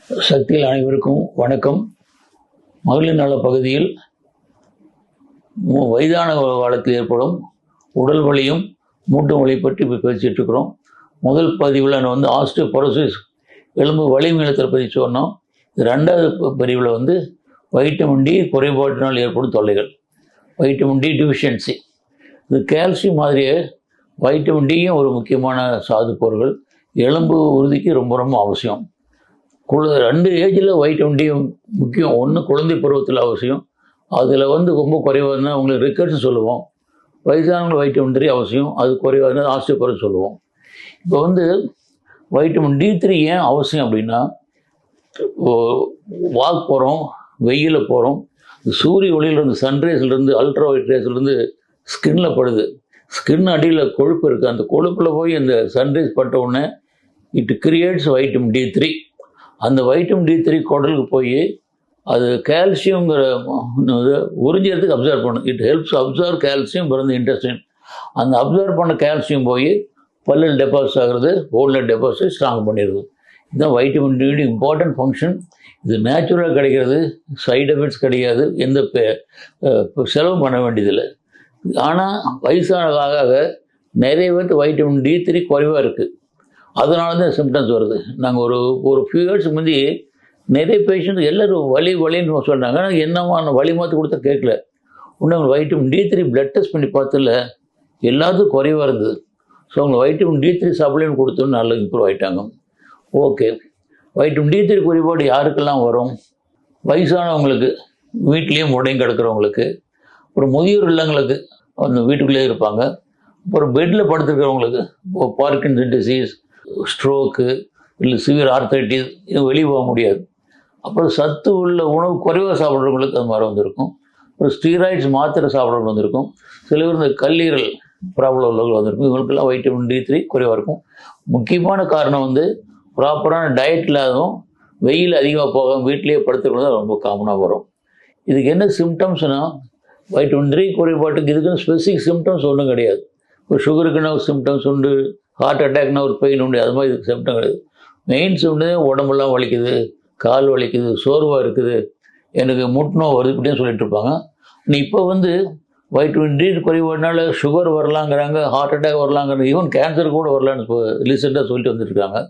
சக்தியில் அனைவருக்கும் வணக்கம். மகளிர் நல பகுதியில் வயதான காலத்தில் ஏற்படும் உடல் வலியும் மூட்டு வலி பற்றி இப்போ பேசிகிட்டு இருக்கிறோம். முதல் பதிவில் நான் ஆஸ்டியோபோரோசிஸ் எலும்பு வலிமையத்தை பற்றி சொன்னோம். ரெண்டாவது பதிவில் வைட்டமின் டி குறைபாட்டினால் ஏற்படும் தொல்லைகள், வைட்டமின் டி டிஃபிஷியன்சி. இது கால்சியம் மாதிரியே வைட்டமின் டியும் ஒரு முக்கியமான சாது பொருட்கள், எலும்பு உறுதிக்கு ரொம்ப ரொம்ப அவசியம். ரெண்டு ஏஜில் வைட்டமின் டி முக்கியம். ஒன்று குழந்தை பருவத்தில் அவசியம், அதில் ரொம்ப குறைவாதுன்னா உங்களுக்கு ரிக்கர்ட்ஸ் சொல்லுவோம். வயசானவங்க வைட்டமின் டி அவசியம், அது குறைவாதுன்னா ஆஸ்டியோபோரோசிஸ் சொல்லுவோம். இப்போ வைட்டமின் டி3 ஏன் அவசியம் அப்படின்னா, வாக் போகிறோம், வெயிலில் போகிறோம், சூரிய ஒளியிலிருந்து சன்ரைஸ்லேருந்து அல்ட்ரா ஒயிட் ரேஸ்லேருந்து ஸ்கின்னில் படுது. ஸ்கின் அடியில் கொழுப்பு இருக்குது, அந்த கொழுப்பில் போய் அந்த சன்ரைஸ் பட்ட உடனே இட் கிரியேட்ஸ் வைட்டமின் டி3. அந்த வைட்டமின் டி3 குடலுக்கு போய் அது கால்சியங்கிற உறிஞ்சிறதுக்கு அப்சர்வ் பண்ணும். It helps observe calcium from the intestine. அந்த அப்சர்வ் பண்ண கால்சியம் போய் பல்லில் டெபாசிட் ஆகிறது, போனில் டெபாசிட் ஸ்ட்ராங் பண்ணிடுது. இதுதான் வைட்டமின் டி இம்பார்ட்டன்ட் ஃபங்க்ஷன். இது நேச்சுரலாக கிடைக்கிறது, சைடு எஃபெக்ட்ஸ் கிடையாது, எந்த செலவும் பண்ண வேண்டியதில்லை. ஆனால் வயசான ஆக நிறைய பேருக்கு வைட்டமின் டி3 குறைவாக இருக்குது. அதனால தான் சிம்டம்ஸ் வருது. நாங்கள் ஒரு ஃபியூ இயர்ஸ் முந்தி நிறைய பேஷண்ட் எல்லோரும் வலின்னு சொல்கிறாங்க. ஆனால் என்னமான வலி மாற்று கொடுத்தா கேட்கல. இன்னும் வைட்டமின் டி3 பிளட் டெஸ்ட் பண்ணி பார்த்ததில்ல, எல்லாத்துக்கும் குறைவாக இருந்தது. ஸோ அவங்க வைட்டமின் டி3 சப்ளிமெண்ட் கொடுத்தோன்னு நல்லா இம்ப்ரூவ் ஆகிட்டாங்க. ஓகே, வைட்டமின் டி3 குறைபாடு யாருக்கெல்லாம் வரும்? வயசானவங்களுக்கு, வீட்லேயே முடையும் கிடக்கிறவங்களுக்கு, ஒரு முதியோர் இல்லங்களுக்கு, அந்த வீட்டுக்குள்ளேயே இருப்பாங்க, அப்புறம் பெட்டில் படுத்துருக்கிறவங்களுக்கு, பார்க்கின்சன் டிசீஸ், ஸ்ட்ரோக்கு, இல்லை சிவியர் ஆர்த்தைட்டிஸ், இது வெளியே போக முடியாது. அப்புறம் சத்து உள்ள உணவு குறைவாக சாப்பிட்றவங்களுக்கு அது மாதிரி வந்திருக்கும். அப்புறம் ஸ்டீராய்ட்ஸ் மாத்திரை சாப்பிட்றவங்க வந்திருக்கும். சில பேர் இந்த கல்லீரல் ப்ராப்ளம் உள்ளவர்கள் வந்திருக்கும். இவங்களுக்கெல்லாம் வைட்டமின் டி3 குறைவாக இருக்கும். முக்கியமான காரணம் ப்ராப்பரான டயட் இல்லாததும், வெயில் அதிகமாக போகாமல் வீட்டிலேயே படுத்துக்கிறது தான் ரொம்ப காமனாக வரும். இதுக்கு என்ன சிம்டம்ஸ்னால், வைட்டமின் டி குறைபாட்டுக்கு இதுக்குன்னு ஸ்பெசிஃபிக் சிம்டம்ஸ் ஒன்றும் கிடையாது. இப்போ சுகருக்குன்னா ஒரு சிம்டம்ஸ் உண்டு, ஹார்ட் அட்டாக்னா ஒரு பெயின் உண்டு, அது மாதிரி இதுக்கு சிம்டம் கிடையாது. மெயின் சிம்டம் உடம்பெல்லாம் வலிக்குது, கால் வலிக்குது, சோர்வாக இருக்குது, எனக்கு முட்னோ வருது இப்படின்னு சொல்லிட்டு இருப்பாங்க. இப்போ வைட்டமின் டி குறைபாடுனால சுகர் வரலாங்கிறாங்க, ஹார்ட் அட்டாக் வரலாங்கிறாங்க, ஈவன் கேன்சர் கூட வரலான்னு இப்போ ரீசெண்டாக சொல்லிட்டு வந்துட்டுருக்காங்க.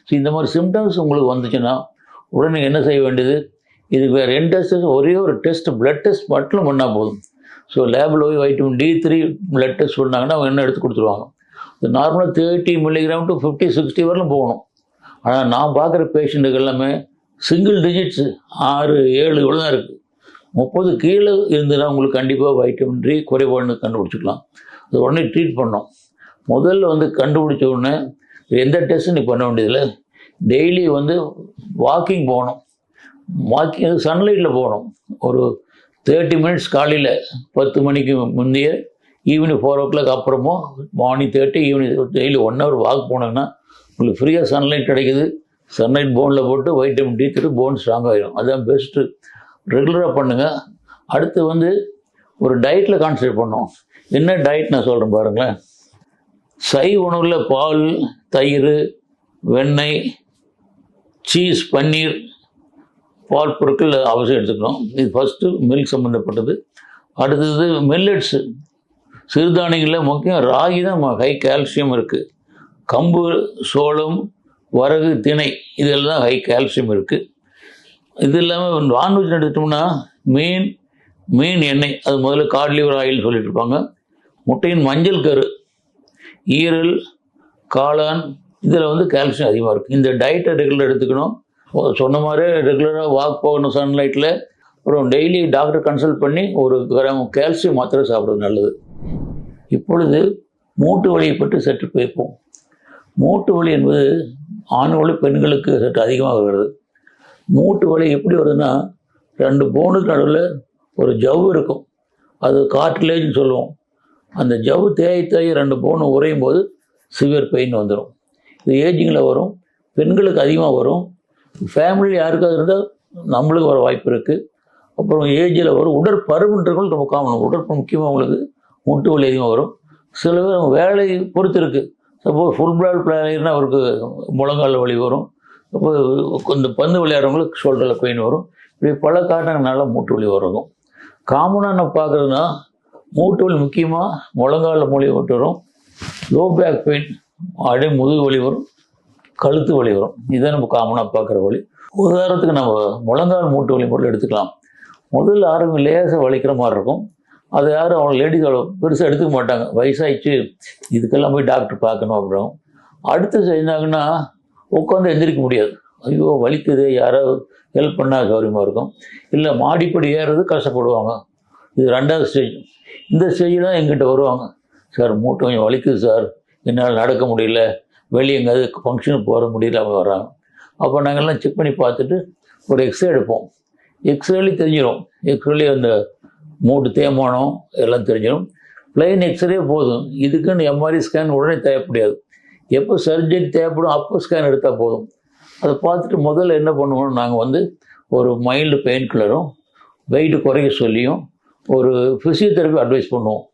ஸோ இந்த மாதிரி சிம்டம்ஸ் உங்களுக்கு வந்துச்சுன்னா உடனே என்ன செய்ய வேண்டியது? இதுக்கு வேறு எந்த டெஸ்ட், ஒரே ஒரு டெஸ்ட், பிளட் டெஸ்ட் மட்டும் பண்ணால் போதும். ஸோ லேபில் போய் வைட்டமின் டி3 பிளட் டெஸ்ட் பண்ணாங்கன்னா அவங்க என்ன எடுத்து கொடுத்துருவாங்க. நார்மலாக 30 மில்லிகிராம் டு 50-60 வரலும் போகணும். ஆனால் நான் பார்க்குற பேஷண்ட்டுக்கு எல்லாமே சிங்கிள் டிஜிட்ஸு 6-7 இவ்வளோ தான் இருக்குது. 30 கீழே இருந்ததுன்னா உங்களுக்கு கண்டிப்பாக வைட்டமின் டி குறைபாடுன்னு கண்டுபிடிச்சிக்கலாம். அது உடனே ட்ரீட் பண்ணோம். முதல்ல கண்டுபிடிச்ச உடனே எந்த டெஸ்ட்டும் நீ பண்ண வேண்டியதில்லை. டெய்லி வாக்கிங் போகணும். வாக்கிங் சன்லைட்டில் போகணும். ஒரு 30 மினிட்ஸ் காலையில் 10 மணிக்கு முந்தைய, ஈவினிங் 4 o'clock அப்புறமோ, morning 30, evening daily 1 hour walk போனோங்கன்னா உங்களுக்கு ஃப்ரீயாக சன்லைட் கிடைக்குது. சன்லைட் போனில் போட்டு வைட்டமின் டி போன் ஸ்ட்ராங் ஆகிடும். அதுதான் பெஸ்ட்டு. ரெகுலராக பண்ணுங்கள். அடுத்து ஒரு டயட்டில் கான்சன்ட்ரேட் பண்ணோம். என்ன டயட் நான் சொல்கிறேன் பாருங்களேன். சைவ உணவில் பால், தயிர், வெண்ணெய், சீஸ், பன்னீர், பால் பொருட்கள் அவசியம் எடுத்துக்கணும். இது ஃபஸ்ட்டு மில்க் சம்மந்தப்பட்டது. அடுத்தது மில்லட்ஸு, சிறுதானியங்களில் முக்கியம் ராகி தான் ஹை கால்சியம் இருக்குது. கம்பு, சோளம், வரகு, திணை இதெல்லாம் தான் ஹை கால்சியம் இருக்குது. இது இல்லாமல் நான்வெஜ் எடுத்துட்டோம்னா மீன் எண்ணெய், அது முதல்ல காட் லிவர் ஆயில் சொல்லிட்டு இருப்பாங்க. முட்டையின் மஞ்சள் கரு, ஈரல், காளான், இதில் கால்சியம் அதிகமாக இருக்குது. இந்த டயட்டை ரெகுலராக எடுத்துக்கணும். சொன்ன மாதிரி ரெகுலராக வாக் போகணும் சன்லைட்டில். அப்புறம் டெய்லி டாக்டர் கன்சல்ட் பண்ணி ஒரு கிராம் கால்சியம் மாத்திரை சாப்பிட்றது நல்லது. இப்பொழுது மூட்டு வலியை பற்றி சற்று பேப்போம். மூட்டு வலி என்பது ஆண்களும் பெண்களுக்கு சற்று அதிகமாக வருகிறது. மூட்டு வலி எப்படி வருதுன்னா, 2 போனுக்கு நடுவில் ஒரு ஜவ்வு இருக்கும், அது கார்ட்லேஜ்னு சொல்லுவோம். அந்த ஜவ்வு தேய் 2 போனு உறையும் போது சிவியர் பெயின் வந்துடும். இது ஏஜிங்கில் வரும், பெண்களுக்கு அதிகமாக வரும். ஃபேமிலி யாருக்காவது இருந்தால் நம்மளுக்கு வர வாய்ப்பு இருக்குது. அப்புறம் ஏஜில் வரும். உடற்பருமன்றவர்கள் ரொம்ப காமன். உடற்பருமன் முக்கியமாக அவங்களுக்கு மூட்டு வலி அதிகமாக வரும். சில பேர் வேலை பொறுத்து இருக்குது. சப்போஸ் ஃபுல் பிளாட் பிளானர்னால் அவருக்கு முழங்கால் வலி வரும். அப்போ இந்த பந்து விளையாடுறவங்களுக்கு ஷோல்டரில் பெயின் வரும். இப்படி பல காரணங்களால மூட்டு வலி வரும். காமனாக நம்ம பார்க்குறதுனா மூட்டு வலி முக்கியமாக முழங்கால மூலி மூட்டு வரும், லோ பேக் பெயின், அப்படியே முதுகு வலி வரும், கழுத்து வலி வரும். இதுதான் நம்ம காமனாக பார்க்குற வலி. உதாரணத்துக்கு நம்ம முழங்கால் மூட்டு வலி மட்டும் எடுத்துக்கலாம். முதல்ல ஆரம்பம் லேசாக வலிக்கிற மாதிரி இருக்கும். அதை யாரும் அவங்க லேடிஸ் அவ்வளோ பெருசாக எடுத்துக்க மாட்டாங்க. வயசாகிடுச்சு, இதுக்கெல்லாம் போய் டாக்டர் பார்க்கணும் அப்படின்னா. அடுத்து செஞ்சாங்கன்னா உட்காந்து எந்திரிக்க முடியாது. ஐயோ வலிக்குது, யாராவது ஹெல்ப் பண்ணால் சௌரியமாக இருக்கும். இல்லை மாடிப்படி ஏறுறது கஷ்டப்படுவாங்க. இது 2வது ஸ்டேஜ். இந்த ஸ்டேஜில் தான் எங்கிட்ட வருவாங்க, சார் மூட்டை கொஞ்சம் வலிக்குது சார், என்னால் நடக்க முடியல, வெளியே எங்கேயாவது ஃபங்க்ஷனுக்கு போக முடியல, அவங்க வராங்க. அப்போ நாங்கள்லாம் செக் பண்ணி பார்த்துட்டு ஒரு எக்ஸ்ரே எடுப்போம். எக்ஸ்ரேலேயும் தெரிஞ்சிடும். எக்ஸ்ரேலேயே அந்த மூட்டு தேய்மானம் எல்லாம் தெரிஞ்சிடும். பிளைன் எக்ஸ்ரே போதும். இதுக்குன்னு எம்ஆர்ஐ ஸ்கேன் உடனே தேவைப்படாது. எப்போ சர்ஜரி தேவைப்படும் அப்போ ஸ்கேன் எடுத்தால் போதும். அதை பார்த்துட்டு முதல்ல என்ன பண்ணுவோம், நாங்கள் ஒரு மைல்டு பெயின் கில்லரும் வெயிட்டு குறைக்க சொல்லியும் ஒரு ஃபிசியோதெரப்பி அட்வைஸ் பண்ணுவோம்.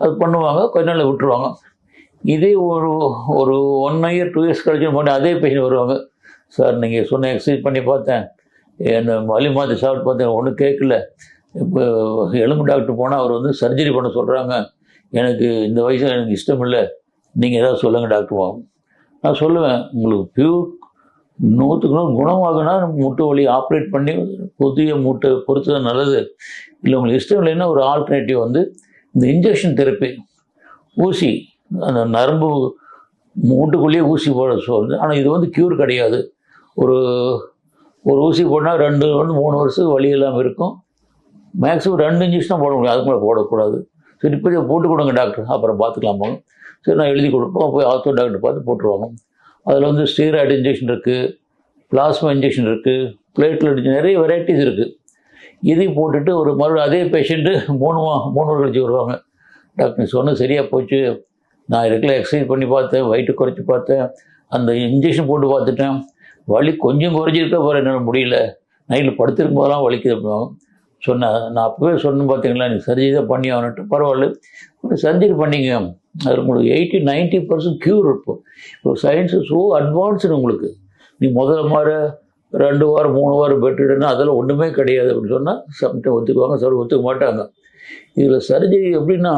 அது பண்ணுவாங்க, கொஞ்ச நாள் விட்டுருவாங்க. இதே ஒரு 1 இயர் 2 இயர்ஸ் கழிச்சு பண்ணி அதே பேஷண்ட் வருவாங்க, சார் நீங்கள் சொன்ன எக்ஸசைஸ் பண்ணி பார்த்தேன், என்னை வலி மாற்றி சாப்பிட்டு பார்த்தேன், ஒன்றும் கேட்கல. இப்போ எலும்பு டாக்டர் போனால் அவர் சர்ஜரி பண்ண சொல்கிறாங்க, எனக்கு இந்த வயசில் எனக்கு இஷ்டம் இல்லை, நீங்கள் ஏதாவது சொல்லுங்கள் டாக்டர் வாங்க. நான் சொல்லுவேன், உங்களுக்கு பியூர் 100க்கு 100 குணமாகுனா மூட்டு வலி ஆப்ரேட் பண்ணி புதிய மூட்டை பொறுத்து நல்லது. இல்லை உங்களுக்கு இஷ்டம் இல்லைன்னா ஒரு ஆல்டர்னேட்டிவ் இந்த இன்ஜெக்ஷன் தெரப்பி, ஊசி, அந்த நரம்பு மூட்டுக்குள்ளேயே ஊசி போட சொல்லுது. ஆனால் இது க்யூர் கிடையாது. ஒரு ஊசி போட்டால் 2-3 வருஷத்துக்கு வலி இல்லாமல் இருக்கும். மேக்ஸிமம் 2 இன்ஜெக்ஷன் தான் போட முடியும், அதுக்கு மேலே போடக்கூடாது. சரி இப்போ போட்டு கொடுங்க டாக்டர், அப்புறம் பார்த்துக்கலாம் போங்க. சரி நான் எழுதி கொடுப்போம், போய் ஆர்த்தோ டாக்டர் பார்த்து போட்டுருவாங்க. அதில் ஸ்டீராய்டு இன்ஜெக்ஷன் இருக்குது, பிளாஸ்மா இன்ஜெக்ஷன் இருக்குது, பிளேட்லெட், நிறைய வெரைட்டிஸ் இருக்குது. இதையும் போட்டுட்டு மறுபடியும் அதே பேஷண்ட்டு 3 வாரம் கழிச்சு வருவாங்க, டாக்டர் நீ சொன்னது சரியாக போச்சு, நான் ரெகுலர் எக்ஸசைஸ் பண்ணி பார்த்தேன், வெயிட்டு குறைச்சி பார்த்தேன், அந்த இன்ஜெக்ஷன் போட்டு பார்த்துட்டேன், வலி கொஞ்சம் குறைஞ்சிருக்க போகிற என்னால் முடியல, நைட்டில் படுத்திருக்கும் போதெல்லாம் வலிக்குது அப்படிவாங்க. சொன்னேன், நான் அப்போவே சொன்னேன் பார்த்தீங்களா, நீ சர்ஜரி தான் பண்ணி ஆகணுட்டு, பரவாயில்ல சர்ஜரி பண்ணிங்க, அது உங்களுக்கு 80-90% க்யூர் இருக்கும். இப்போ சயின்ஸு ஸோ அட்வான்ஸ்டு. உங்களுக்கு நீ முதல்ல மாதிரி 2 வாரம் 3 வாரம் பெட்டுடுன்னா அதெல்லாம் ஒன்றுமே கிடையாது அப்படின்னு சொன்னால் சம்டைம் ஒத்துக்குவாங்க, சார் ஒத்துக்க மாட்டாங்க. இதில் சர்ஜரி எப்படின்னா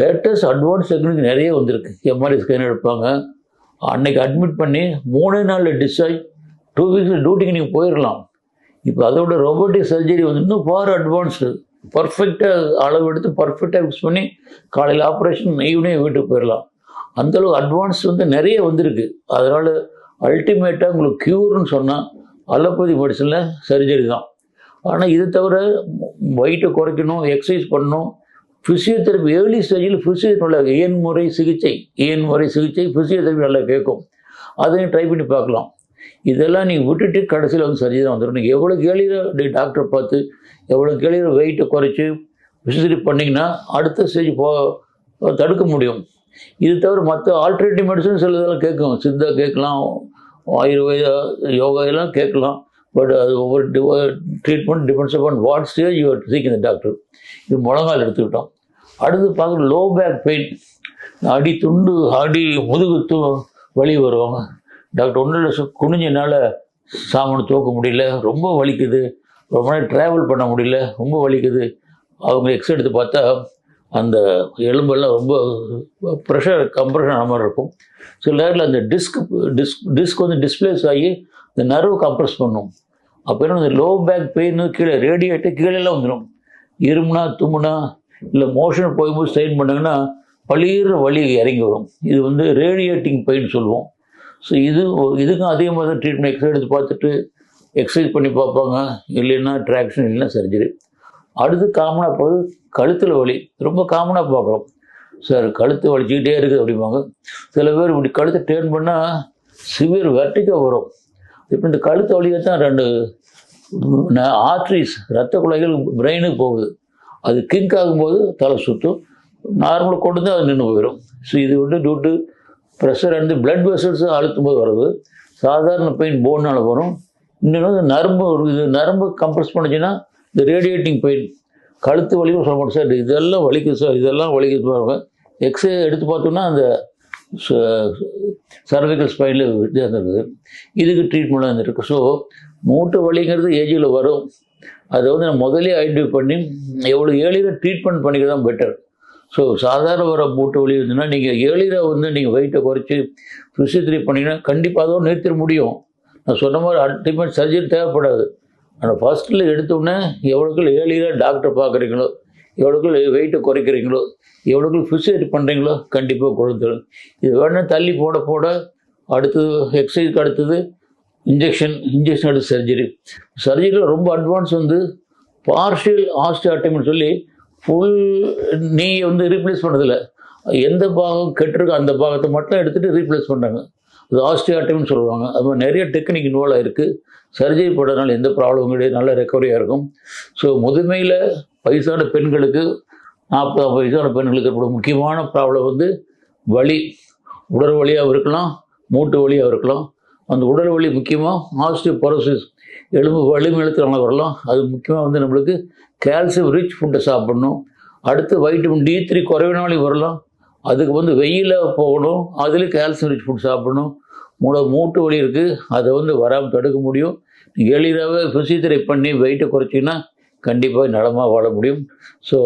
லேட்டஸ்ட் அட்வான்ஸ் டெக்னிக் நிறைய வந்திருக்கு. எம்ஆர்ஐ ஸ்கேன் எடுப்பாங்க, அன்னைக்கு அட்மிட் பண்ணி 3 நாளில் டிஸ்சார்ஜ், 2 வீக்ஸில் டியூட்டிக்கு நீங்கள் போயிடலாம். இப்போ அதோட ரோபோட்டிக் சர்ஜரி இன்னும் ஃபார் அட்வான்ஸ்டு. பர்ஃபெக்டாக அளவு எடுத்து பர்ஃபெக்டாக ஃபிக்ஸ் பண்ணி காலையில் ஆப்ரேஷன் ஈவினிங் வீட்டுக்கு போயிடலாம். அந்தளவு அட்வான்ஸ் நிறைய வந்திருக்கு. அதனால் அல்டிமேட்டாக உங்களுக்கு க்யூர்னு சொன்னால் அலோபதி மெடிசனில் சர்ஜரி தான். ஆனால் இது தவிர வெயிட்டை குறைக்கணும், எக்ஸசைஸ் பண்ணணும், ஃபிசியோதெரப்பி ஏர்லி ஸ்டேஜில் ஃபிசியோதெரப்பி நல்லா இயன்முறை சிகிச்சை ஃபிசியோதெரப்பி நல்லா கேட்கும். அதையும் ட்ரை பண்ணி பார்க்கலாம். இதெல்லாம் நீங்கள் விட்டுட்டு கடைசியில் சர்ஜரி தான் வந்துடும். நீங்கள் எவ்வளோ கேளியில் டாக்டரை பார்த்து எவ்வளோ கேளியில் வெயிட்டை குறைச்சி ஃபிசியோதெரப்பி பண்ணிங்கன்னா அடுத்த ஸ்டேஜ் தடுக்க முடியும். இது தவிர மற்ற ஆல்டர்னேட்டிவ் மெடிசன் சில இதெல்லாம் கேட்கும், சித்தா கேட்கலாம், ஆயுர்வேதா, யோகா எல்லாம் கேட்கலாம். பட் அது ஒவ்வொரு treatment depends upon what stage you are seeking the doctor. இது முழங்கால் எடுத்துக்கிட்டோம். அடுத்து பார்க்குற லோ பேக் பெயின், அடி முதுகு வலி வருவாங்க. டாக்டர் ஒன்றில் குனிஞ்சனால சாமான் தூக்க முடியல, ரொம்ப வலிக்குது, ரொம்ப நேரம் ட்ராவல் பண்ண முடியல, ரொம்ப வலிக்குது. அவங்க எக்ஸ்ரே எடுத்து பார்த்தா அந்த எலும்பெல்லாம் ரொம்ப ப்ரெஷர் கம்ப்ரெஷன் ஆன மாதிரி இருக்கும். சில நேரத்தில் அந்த டிஸ்க் டிஸ்பிளேஸ் ஆகி இந்த நர்வு கம்ப்ரெஸ் பண்ணும். அப்போ என்ன இந்த லோ பேக் பெயின் கீழே ரேடியேட்டு கீழெல்லாம் வந்துடும். இருமுனா தும்முனா இல்லை மோஷன் போகும்போது ஸ்ட்ரெயின் பண்ணாங்கன்னா பளிர வலி இறங்கி வரும். இது ரேடியேட்டிங் பெயின் சொல்லுவோம். ஸோ இதுக்கும் அதே மாதிரி தான் ட்ரீட்மெண்ட். எக்ஸ்ரே எடுத்து பார்த்துட்டு எக்ஸசைஸ் பண்ணி பார்ப்பாங்க, இல்லைன்னா ட்ராக்ஷன், இல்லைன்னா சர்ஜரி. அடுத்து காமனாக போகுது கழுத்தில் வலி. ரொம்ப காமனாக பார்க்குறோம், சார் கழுத்து வலிச்சுக்கிட்டே இருக்குது அப்படிம்பாங்க. சில பேர் இப்படி கழுத்தை டேர்ன் பண்ணால் சிவியர் வெர்டிகோ வரும். இப்போ இந்த கழுத்து வலியை தான் 2 ஆர்ட்ரிஸ் ரத்த குழாய்கள் பிரெயினுக்கு போகுது. அது கிங்க் ஆகும்போது தலை சுற்றும், நார்மலாக கொண்டு வந்து அது நின்று போயிடும். ஸோ இது due to pressure and blood vessels அழுத்தும் போது வருது. சாதாரண பெயின் போனால் வரும். இன்னொன்று நரம்பு கம்ப்ரெஸ் பண்ணிச்சுன்னா இந்த ரேடியேட்டிங் பெயின், கழுத்து வலிக்கும் சொல்ல மாட்டோம், சார் இதெல்லாம் வலிக்குது சார், இதெல்லாம் வலிக்குது பாருங்க. எக்ஸ்ரே எடுத்து பார்த்தோம்னா அந்த சர்வைக்கல் ஸ்பைனில் வித்தியாசம் இருக்குது. இதுக்கு ட்ரீட்மெண்ட்லாம் இருக்குது. ஸோ மூட்டு வலிங்கிறது ஏஜில் வரும். அதை வந்து நம்ம முதலே ஐடென்டிஃபை பண்ணி எவ்வளோ ஏர்லியராக ட்ரீட்மெண்ட் பண்ணிக்கிறது தான் பெட்டர். ஸோ சாதாரண வர மூட்டு வலி இருந்துன்னா நீங்கள் ஏர்லியராக வந்து நீங்கள் வெயிட்டை குறைச்சி ஃபிசியோதெரபி பண்ணிங்கன்னா கண்டிப்பாக அதோடு நிறுத்திட முடியும். நான் சொன்ன மாதிரி அல்டிமேட் சர்ஜரி தேவைப்படாது. ஆனால் ஃபஸ்ட்டில் எடுத்தோடனே எவ்வளோக்குள் ஏர்லியராக டாக்டர் பார்க்குறீங்களோ, எவ்வளோக்குள் வெயிட்டை குறைக்கிறீங்களோ, எவ்வளோக்குள் ஃபிசியோதெரபி பண்ணுறீங்களோ கண்டிப்பாக கொடுத்துடும். இது வேணால் தள்ளி போட போட அடுத்தது எக்ஸசைஸ்க்கு அடுத்தது இன்ஜெக்ஷன் அடுத்து சர்ஜரியில் ரொம்ப அட்வான்ஸ் வந்து பார்ஷியல் ஆஸ்டியோடோமின்னு சொல்லி ஃபுல் நீ வந்து ரீப்ளேஸ் பண்ணதில்லை. எந்த பாகம் கெட்டிருக்கோ அந்த பாகத்தை மட்டும் எடுத்துகிட்டு ரீப்ளேஸ் பண்ணுறாங்க. அது ஆஸ்டியோடோமின்னு சொல்லுவாங்க. அது மாதிரி நிறைய டெக்னிக் இன்வால்வ் ஆகிருக்கு. சர்ஜரி போடுறதுனால எந்த ப்ராப்ளமும் கிடையாது, நல்ல ரெக்கவரியாக இருக்கும். ஸோ முதுமையில் வயசான பெண்களுக்கு 40 வயசான பெண்களுக்கு ஏற்பட முக்கியமான ப்ராப்ளம் வந்து வலி. உடல் வலியாக இருக்கலாம், மூட்டு வலியாக இருக்கலாம். அந்த உடல் வலி முக்கியமாக ஆஸ்டியோபோரோசிஸ், எலும்பு வலிமையிலத்தினால வரலாம். அது முக்கியமாக வந்து நம்மளுக்கு கால்சியம் ரிச் ஃபுட்டை சாப்பிடணும். அடுத்து வைட்டமின் D3 குறைவினாலையும் வரலாம். அதுக்கு வந்து வெயில போகணும், அதுலேயும் கால்சியம் ரிச் ஃபுட் சாப்பிடணும். மூட்டு வலி இருக்குது, அதை வந்து வராமல் தடுக்க முடியும். நீங்கள் எளிதாகவே ஃபிசியோதெரபி பண்ணி வெயிட்டை குறைச்சிங்கன்னா கண்டிப்பாக நலமாக வாழ முடியும். ஸோ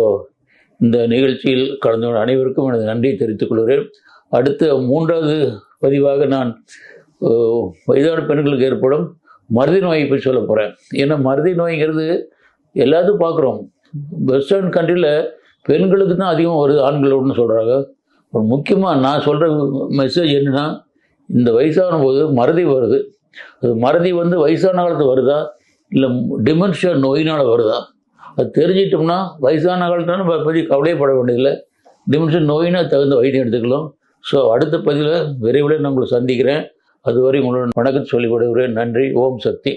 இந்த நிகழ்ச்சியில் கலந்து கொண்ட அனைவருக்கும் எனது நன்றியை தெரிவித்துக் கொள்கிறேன். அடுத்த 3வது பதிவாக நான் வயதான பெண்களுக்கு ஏற்படும் மறதி நோயை பற்றி சொல்ல போகிறேன். ஏன்னா மறதி நோய்ங்கிறது எல்லாத்தையும் பார்க்குறோம். வெஸ்டர்ன் கண்ட்ரியில் பெண்களுக்கு தான் அதிகமாக வருது, ஆண்களோடுன்னு சொல்கிறாங்க. முக்கியமாக நான் சொல்கிற மெசேஜ் என்னென்னா, இந்த வயசான போது மறதி வருது. அது மறதி வந்து வயசான காலத்தில் வருதா இல்லை டிமென்ஷியா நோயினால் வருதா, அது தெரிஞ்சிட்டோம்னா வயசான காலத்தில் நம்ம பற்றி கவலையப்பட வேண்டியதில்லை. டிமென்ஷியா நோயினா தகுந்த வைத்தியம் எடுத்துக்கலாம். ஸோ அடுத்த பதிவில் விரைவில் நான் உங்களை சந்திக்கிறேன். அதுவரை உங்களோட வணக்கம் சொல்லிவிடுகிறேன். நன்றி. ஓம் சக்தி.